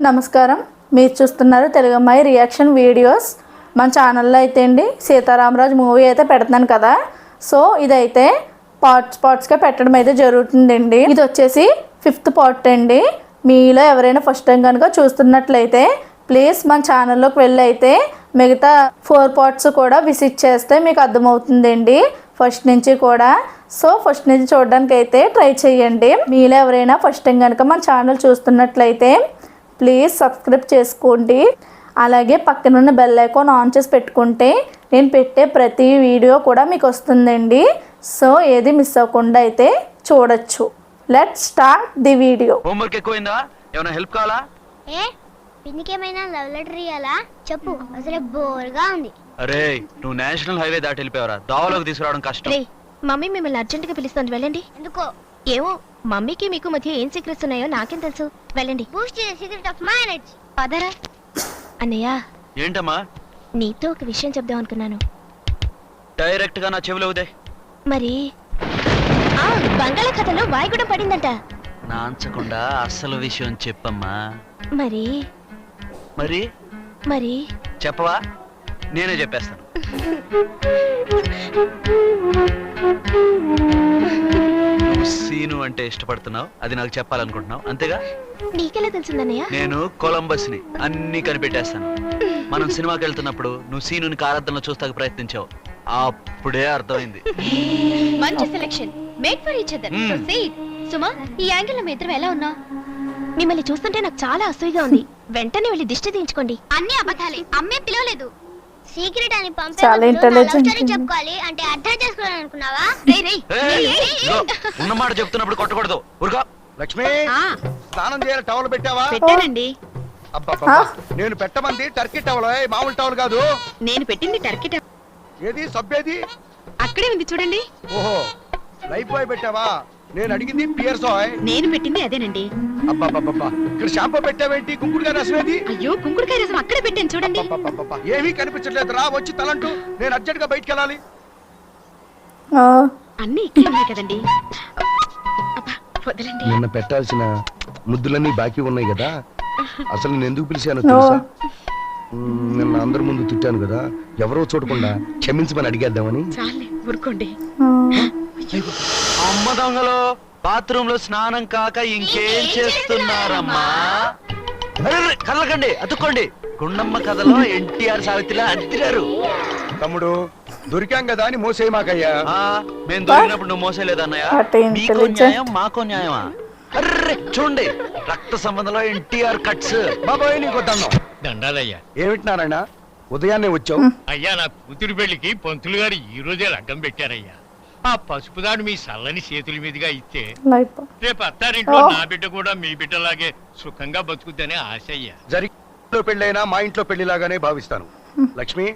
నమస్కారం, మీరు చూస్తున్నారు తెలుగు అమ్మాయి రియాక్షన్ వీడియోస్. మన ఛానల్లో అయితే అండి సీతారామరాజు మూవీ అయితే పెడుతున్నాను కదా. సో ఇదైతే పార్ట్స్గా పెట్టడం అయితే జరుగుతుందండి. ఇది వచ్చేసి 5th పార్ట్ అండి. మీలో ఎవరైనా ఫస్ట్ టైం కనుక చూస్తున్నట్లయితే ప్లీజ్ మన ఛానల్లోకి వెళ్ళి అయితే మిగతా 4 పార్ట్స్ కూడా విజిట్ చేస్తే మీకు అర్థమవుతుందండి ఫస్ట్ నుంచి కూడా. సో ఫస్ట్ నుంచి చూడడానికి అయితే ట్రై చేయండి. మీలో ఎవరైనా ఫస్ట్ టైం కనుక మన ఛానల్ చూస్తున్నట్లయితే ప్లీజ్ సబ్స్క్రైబ్ చేసుకోండి. అలాగే పక్కనున్న బెల్ ఐకాన్ ఆన్ చేసి పెట్టుకుంటే నేను పెట్టే ప్రతి వీడియో కూడా మీకు వస్తుందండి. సో ఏది మిస్ అవ్వకుండా అయితే చూడొచ్చు. Let's start the video. Homework ఎక్కువైందా? ఏమైనా హెల్ప్ కావాలా? పిన్నికేమైనా లవ్ లెటర్ ఇయ్యాలా చెప్పు, అసలే బోర్గా ఉంది. అరే నువ్వు నేషనల్ హైవే దాటి వెళ్ళిపోయావరా, దావలోకి తీసుకురావడం కష్టం. మమ్మీ మిమ్మల్ని అర్జెంట్ గా పిలుస్తుంది, వెళ్ళండి. ఎందుకో ఏమో, మమ్మీకి మీకు మధ్య ఏం సీక్రెట్స్ ఉన్నాయో నాకేం తెలుసు, వెళ్ళంండి. Boost the secret of marriage. పదరా. అన్నయ్య, ఏంటమ్మా? నీతో ఒక విషయం చెప్దాం అనుకున్నాను. డైరెక్ట్ గా నా చెవిలో ఉదే. మరి ఆ బంగాళాఖాతంలో వాయుగుడం పడిందంట. నాంచకుండా అసలు విషయం చెప్పమ్మా. మరి మరి మరి చెప్పవా? నేనే చెప్పేస్తాను. నువ్వు సీను అంటే ఇష్టపడుతున్నావు, అది నాకు చెప్పాలనుకుంటున్నావు అంతేగా? నీకెలా తెలిసిందన్నయ్య? నేను కొలంబస్ ని అన్ని కనిపెట్టేస్తాను. మనం సినిమాకి వెళ్తున్నప్పుడు నువ్వు సీనుని కారద్దంలో చూస్తాకు ప్రయత్నించావు, అప్పుడే అర్థమైంది. మంచి selection, made for each other. Proceed. సుమా, ఈ యాంగిల్ లో మీ ఇద్దరు ఎలా ఉన్నావు? మిమ్మల్ని చూస్తుంటే నాకు చాలా అసూయగా ఉంది. వెంటనే వెళ్ళి దిష్టి తీయించుకోండి. అన్ని అబద్ధాలే, అమ్మే పిలవలేదు. సీక్రెట్ అని చాలా ఇంటెలిజెంట్. చెప్పుకోవాలి అంటే అర్థం చేసుకోవాలి అనుకున్నావా? ఉన్నమాట చెప్తున్నప్పుడు కొట్టకూడదు. ఊరుగా. లక్ష్మి, స్నానం చేయాలి. టవల్ పెట్టావా? పెట్టానండి. అబ్బా, నేను పెట్టమంది టర్కీ టవల్, మామూలు టవల్ కాదు. నేను పెట్టింది టర్కీ టవల్. ఏది సబ్బేది? అక్కడే ఉంది చూడండి. ఓహో, లైఫ్ బాయ్ పెట్టావా? నేను అడిగింది పియర్స్ ఆయిల్. నేను పెట్టింది అదేనండి. అబ్బా, ఇక్కడ షాంపూ పెట్టావేంటి? కుంకుడుగా రసమేది? అయ్యో, కుంకుడుకాయ రసం అక్కడే పెట్టాను చూడండి. అబ్బబ్బబ్బబ్బ, ఏమీ కనిపించట్లేదు. రా వచ్చి తలంటూ, నేను అర్జెంట్ గా బయటికి వెళ్ళాలి. అన్ని ఇక్కడే ఉన్నాయి కదండి. అబ్బా, వదలండి. నిన్న పెట్టాల్సిన ముద్దులన్నీ బాకీ ఉన్నాయి కదా, అసలు నేను ఎందుకు పిలిచానో తెలుసా? నిన్న అందరి ముందు తిట్టాను కదా, ఎవరో చూడకుండా క్షమించమని అడిగేద్దామని. చాలే, ఊరుకోండి. అమ్మ దొంగలు బాత్రూమ్ లో స్నానం కాక ఇంకేం చేస్తున్నారమ్మా? కదలకండి, అతుక్కోండి. గుండమ్మ కథలో ఎన్టీఆర్ సావిత్రిలా అద్దిరారు. తమ్ముడు, దొరికాం కదా అని మోసేయమాకయ్యా. మేము దొరికినప్పుడు నువ్వు మోసేలేదన్నయ్య. మీకో న్యాయం మాకో న్యాయమా? అర్రే చూడండి, రక్త సంబంధంలో ఎన్టీఆర్ కట్స్. బాబాయ్ నీకు దండం. దండాలయ్యా. ఏమిటి నారాయణ, ఉదయాన్నే వచ్చావు? అయ్యా, నా కూతురు పెళ్లికి పంతులు గారు ఈ రోజే లగ్గం పెట్టారయ్యా. ఆ పసుపుదాడు మీ సల్లని చేతుల మీదుగా ఇస్తే రేపు అత్తారింట్లో నా బిడ్డ కూడా మీ బిడ్డలాగే సుఖంగా బతుకుద్దనే ఆశ అయ్యా. జరిగిలో పెళ్ళైనా మా ఇంట్లో పెళ్లిలాగానే భావిస్తాను. లక్ష్మి,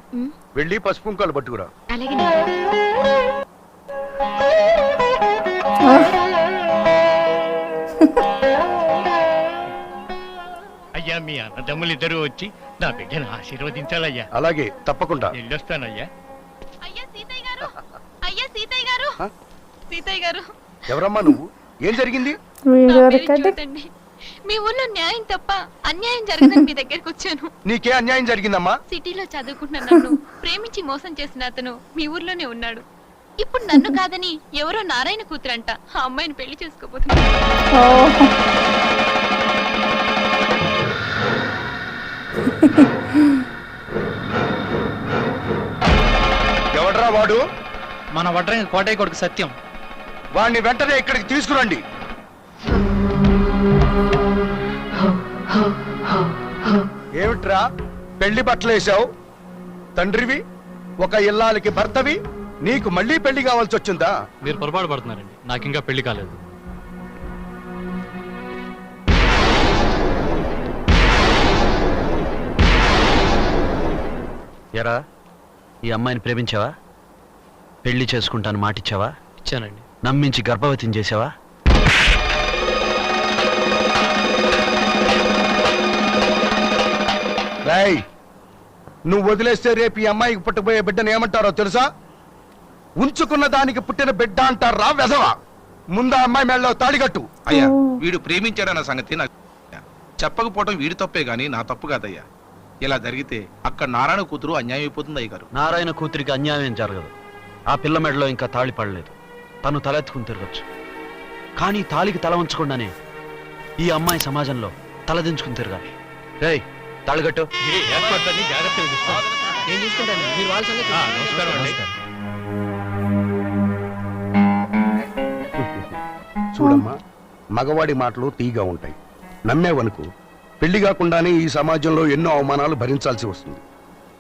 వెళ్ళి పసుపు కుంకాలు పట్టుకురా. అయ్యా, మీ అన్నదమ్ములిద్దరూ వచ్చి నా బిడ్డను ఆశీర్వదించాలయ్యా. అలాగే, తప్పకుండా వెళ్ళొస్తానయ్యా. సీతయ్య గారు, ఎవరమ్మా నువ్వు? ఏం జరిగింది? మీ ఊర్లో న్యాయం తప్ప అన్యాయం జరగదని మీ దగ్గరికి వచ్చాను. నీకే అన్యాయం జరిగిందమ్మా? సిటీలో చదువుకుంటున్న నన్ను ప్రేమించి మోసం చేసిన అతను మీ ఊర్లోనే ఉన్నాడు. ఇప్పుడు నన్ను కాదని ఎవరో నారాయణ కూతురంట ఆ అమ్మాయిని పెళ్లి చేసుకోబోతున్నా. ఎవడ్రా వాడు? మన వడ్రంగి కోటయ్య కొడుకు సత్యం. వాడిని వెంటనే ఇక్కడికి తీసుకురండి. ఏమిట్రా పెళ్లి బట్టలేసావు? తండ్రివి, ఒక ఇల్లాలకి భర్తవి, నీకు మళ్ళీ పెళ్లి కావాల్సి వచ్చిందా? మీరు పొరపాటు పడుతున్నారండి, నాకు ఇంకా పెళ్లి కాలేదు. ఎరా, ఈ అమ్మాయిని ప్రేమించావా? పెళ్లి చేసుకుంటాను మాటిచ్చావా? ఇచ్చానండి. నమ్మించి గర్భవతిని చేసావా? రాయ్, నువ్వు వదిలేస్తే రేపు ఈ అమ్మాయికి పుట్టబోయే బిడ్డను ఏమంటారో తెలుసా? ఉంచుకున్న దానికి పుట్టిన బిడ్డ అంటారా వెధవా? ముందు అమ్మాయి మెళ్ళలో తాళిగట్టు. అయ్యా, వీడు ప్రేమించాడన్న సంగతి నాకు చెప్పకపోవటం వీడి తప్పే గాని నా తప్పు కాదయ్యా. ఇలా జరిగితే అక్కడ నారాయణ కూతురు అన్యాయం అయిపోతుంది అయ్యగారు. నారాయణ కూతురికి అన్యాయం జరగదు. ఆ పిల్ల మెడలో ఇంకా తాళి పడలేదు. తను తలెత్తుకుని తిరగచ్చు. కానీ తాళికి తల ఉంచకుండానే ఈ అమ్మాయి సమాజంలో తలదించుకుని తిరగాలి. రేయ్ తాళిగట్టు. ఈ ఏర్పాట్లన్నీ జాగ్రత్తగా చూస్తాను. నేను చూసుకుంటాను. మీరు వాళ్ళ సంగతి నమస్కారం అండి. చూడమ్మా, మగవాడి మాటలు తీగా ఉంటాయి. నమ్మేవనుకు పెళ్లి కాకుండానే ఈ సమాజంలో ఎన్నో అవమానాలు భరించాల్సి వస్తుంది.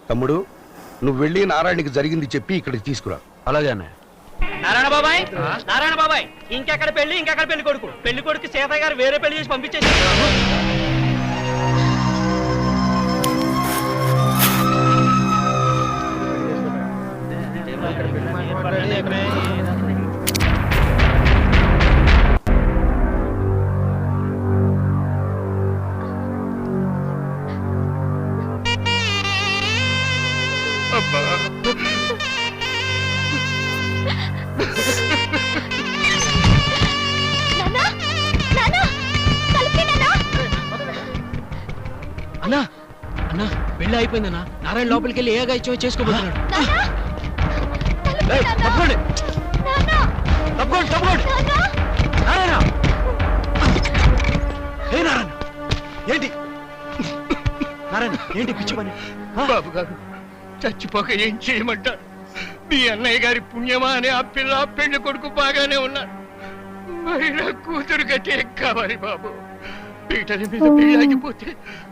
తమ్ముడు, నువ్వు వెళ్ళి నారాయణకి జరిగింది చెప్పి ఇక్కడికి తీసుకురా. అలాగే అన్నయ్య. నారాయణ బాబాయ్ ఇంకెక్కడ పెళ్లి కొడుకు సీతయ్య గారు వేరే పెళ్లి చేసి పంపించేసి. అబ్బా. అన్నా అన్నా పెళ్లి అయిపోయిందన్నా. నారాయణ లోపలికి వెళ్ళి ఏగా ఇచ్చో చేసుకోబోతున్నాడు. ఏయ్, తప్పుకోండి. తప్పుకోండి, తప్పుకోండి. నారాయణ! ఏ నారాయణ, ఏంటి నారాయణ, ఏంటి పిచ్చి పని? బాబు గారు చచ్చిపోక ఏం చేయమంటారు? మీ అన్నయ్య గారి పుణ్యమా అని ఆ పిల్ల పెళ్లి కొడుకు బాగానే ఉన్నారు. మరి నా కూతురు గతి ఏం కావాలి బాబు? పీటల మీద పెళ్లి ఆగిపోతే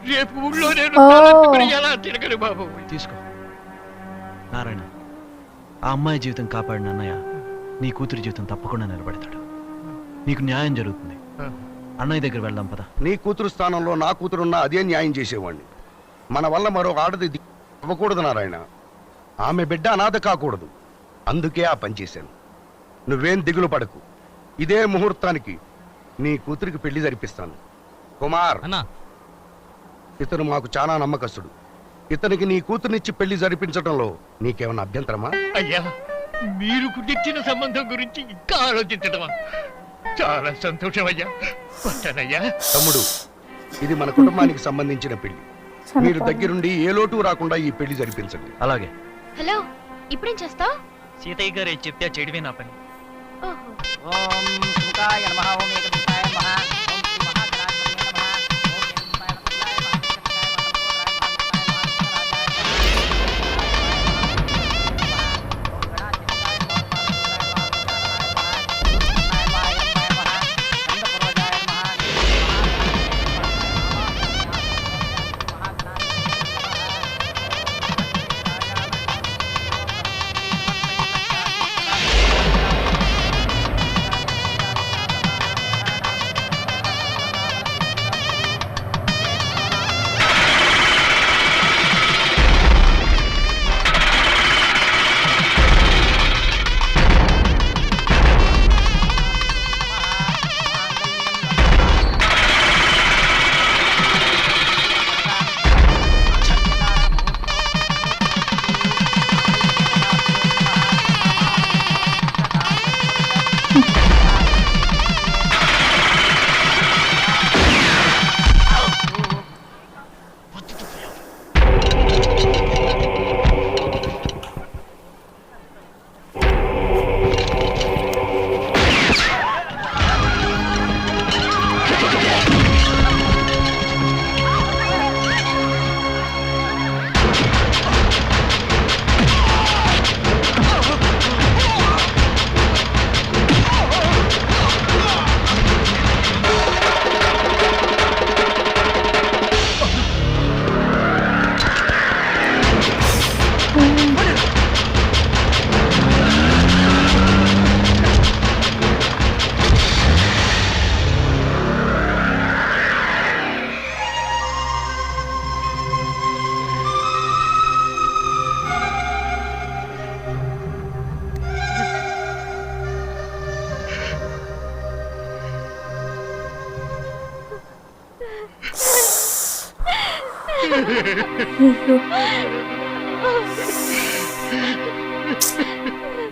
రేపు ఊళ్ళో నేను తలెత్తుకుని ఎలా తిరగను బాబు? తీసుకో నారాయణ. ఆ అమ్మాయి జీవితం కాపాడిన అన్నయ్య నీ కూతురి జీవితం తప్పకుండా నిలబెడతాడు. నీకు న్యాయం జరుగుతుంది. అన్నయ్య దగ్గర వెళ్దాం పద. నీ కూతురు స్థానంలో నా కూతురున్నా అదే న్యాయం చేసేవాడిని. మన వల్ల మరో ఆడది అవ్వకూడదు నారాయణ. ఆమె బిడ్డ అనాథ కాకూడదు. అందుకే ఆ పని చేశాను. నువ్వేం దిగులు పడకు. ఇదే ముహూర్తానికి నీ కూతురికి పెళ్లి జరిపిస్తాను. కుమార్, ఇతను మాకు చాలా నమ్మకస్తుడు. ఇతనికి నీ కూతురునిచ్చి పెళ్లి జరిపించడంలో నీకేమన్నా అభ్యంతరమా? అయ్యా, మీరు కుదిర్చిన సంబంధం గురించి ఇంకా ఆలోచించడమా? చాలా సంతోషం అయ్యా. వస్తానయ్యా. తమ్ముడు, ఇది మన కుటుంబానికి సంబంధించిన పెళ్లి. మీరు దగ్గరుండి ఏ లోటు రాకుండా ఈ పెళ్లి జరిపించండి. అలాగే. హలో, ఇప్పుడేం చేస్తావు? సీతయ్య గారు చెప్తే చెడివే నా పని. ఓహో. ఓం సుముఖాయ నమః, ఓం ఏకదంతాయ నమః, ఓం శ్రీ మహాగణాధిపతయే నమః, ఓం ఏకదంతాయ నమః,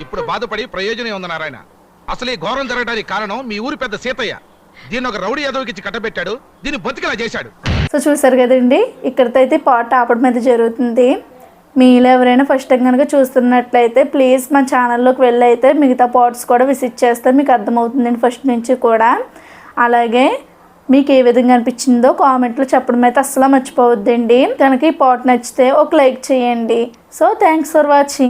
ఇప్పుడు బాధపడి ప్రయోజనం ఉంది నారాయణ. అసలు ఈ ఘోరం జరగడానికి కారణం మీ ఊరి పెద్ద సీతయ్య. దీన్ని ఒక రౌడీ యాదవ్కి ఇచ్చి కట్టబెట్టాడు. దీన్ని బతికిలా చేశాడు. సో చూసారు కదండి, ఇక్కడితో అయితే పాట్ ఆపడం అయితే జరుగుతుంది. మీలో ఎవరైనా ఫస్ట్ టైం కనుక చూస్తున్నట్లయితే ప్లీజ్ మా ఛానల్లోకి వెళ్ళి అయితే మిగతా పాట్స్ కూడా విజిట్ చేస్తే మీకు అర్థమవుతుందండి ఫస్ట్ నుంచి కూడా. అలాగే మీకు ఏ విధంగా అనిపించిందో కామెంట్లో చెప్పడం అయితే అస్సలు మర్చిపోవద్దండి. కనుక ఈ పాట్ నచ్చితే ఒక లైక్ చేయండి. So thanks for watching.